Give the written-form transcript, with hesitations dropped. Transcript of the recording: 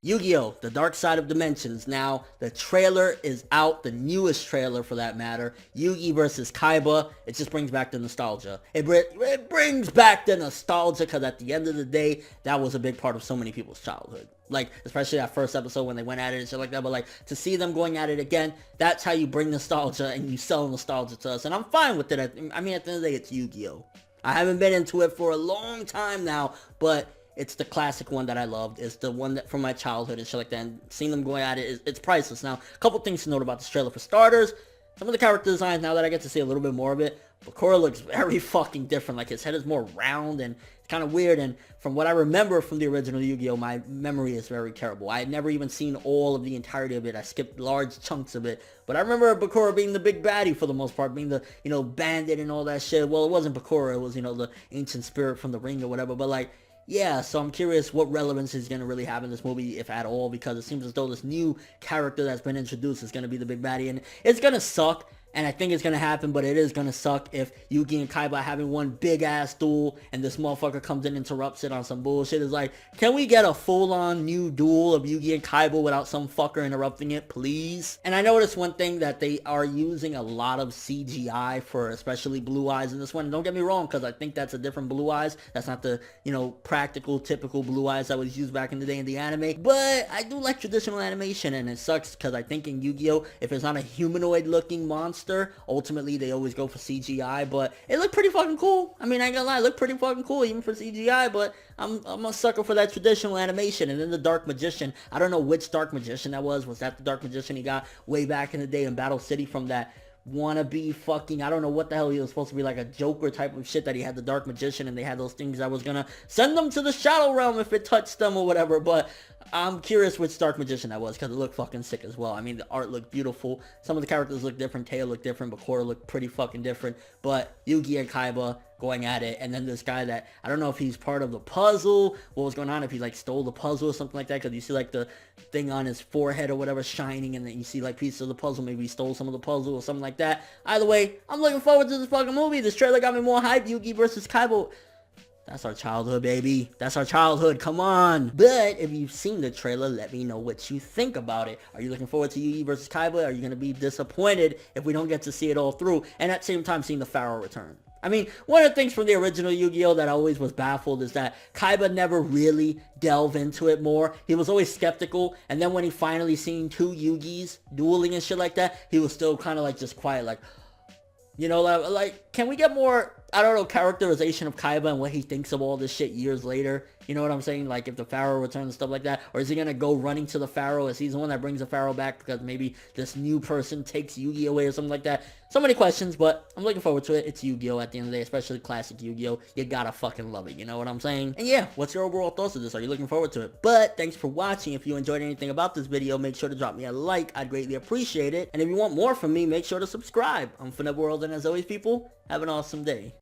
Yu-Gi-Oh! The Dark Side of Dimensions. Now, the trailer is out, the newest trailer for that matter. Yugi versus Kaiba. It just brings back the nostalgia. It brings back the nostalgia because at the end of the day, that was a big part of so many people's childhood. Like, especially that first episode when they went at it and shit like that. But like, to see them going at it again, that's how you bring nostalgia and you sell nostalgia to us. And I'm fine with it. I mean, at the end of the day, it's Yu-Gi-Oh! I haven't been into it for a long time now, but it's the classic one that I loved. It's the one that from my childhood and shit like that. And seeing them going at it, it's priceless. Now, a couple things to note about this trailer. For starters, some of the character designs, now that I get to see a little bit more of it, Bakura looks very fucking different. Like, his head is more round and it's kind of weird. And from what I remember from the original Yu-Gi-Oh!, my memory is very terrible. I had never even seen all of the entirety of it. I skipped large chunks of it. But I remember Bakura being the big baddie for the most part, being the, bandit and all that shit. Well, it wasn't Bakura. It was, the ancient spirit from the ring or whatever. But, like, yeah, so I'm curious what relevance he's going to really have in this movie, if at all, because it seems as though this new character that's been introduced is going to be the big baddie, and it's going to suck, and I think it's going to happen, but it is going to suck if Yugi and Kaiba are having one big-ass duel, and this motherfucker comes in and interrupts it on some bullshit. It's like, can we get a full-on new duel of Yugi and Kaiba without some fucker interrupting it, please? And I noticed one thing, that they are using a lot of CGI for especially Blue Eyes in this one. Don't get me wrong, because I think that's a different Blue Eyes. That's not the, practical, typical Blue Eyes that was used back in the day in the anime. But I do like traditional animation, and it sucks, because I think in Yu-Gi-Oh!, if it's not a humanoid-looking monster, ultimately they always go for CGI, but it looked pretty fucking cool. I mean, I ain't gonna lie, it looked pretty fucking cool even for CGI, but I'm a sucker for that traditional animation. And then the Dark Magician, I don't know which Dark Magician that was. Was that the Dark Magician he got way back in the day in Battle City from that wannabe fucking, I don't know what the hell, he was supposed to be like a Joker type of shit, that he had the Dark Magician and they had those things that was gonna send them to the Shadow Realm if it touched them or whatever. But I'm curious which Dark Magician that was, because it looked fucking sick as well. I mean, the art looked beautiful. Some of the characters look different. Tail looked different. Bakura looked pretty fucking different. But Yugi and Kaiba going at it, and then this guy that, I don't know if he's part of the puzzle, what was going on, if he like stole the puzzle or something like that, because you see like the thing on his forehead or whatever shining, and then you see like pieces of the puzzle. Maybe he stole some of the puzzle or something like that. Either way, I'm looking forward to this fucking movie. This trailer got me more hyped. Yugi versus Kaiba. That's our childhood, baby. That's our childhood. Come on. But if you've seen the trailer, let me know what you think about it. Are you looking forward to Yugi versus Kaiba? Are you going to be disappointed if we don't get to see it all through? And at the same time, seeing the Pharaoh return. I mean, one of the things from the original Yu-Gi-Oh! That I always was baffled is that Kaiba never really delved into it more. He was always skeptical, and then when he finally seen two Yugis dueling and shit like that, he was still kind of like just quiet, like, like, can we get more, I don't know, characterization of Kaiba and what he thinks of all this shit years later? You know what I'm saying? Like, if the Pharaoh returns and stuff like that. Or is he going to go running to the Pharaoh? Is he the one that brings the Pharaoh back because maybe this new person takes Yugi away or something like that? So many questions, but I'm looking forward to it. It's Yu-Gi-Oh! At the end of the day, especially classic Yu-Gi-Oh! You gotta fucking love it, you know what I'm saying? And yeah, what's your overall thoughts of this? Are you looking forward to it? But thanks for watching. If you enjoyed anything about this video, make sure to drop me a like. I'd greatly appreciate it. And if you want more from me, make sure to subscribe. I'm ForneverWorld, and as always, people, have an awesome day.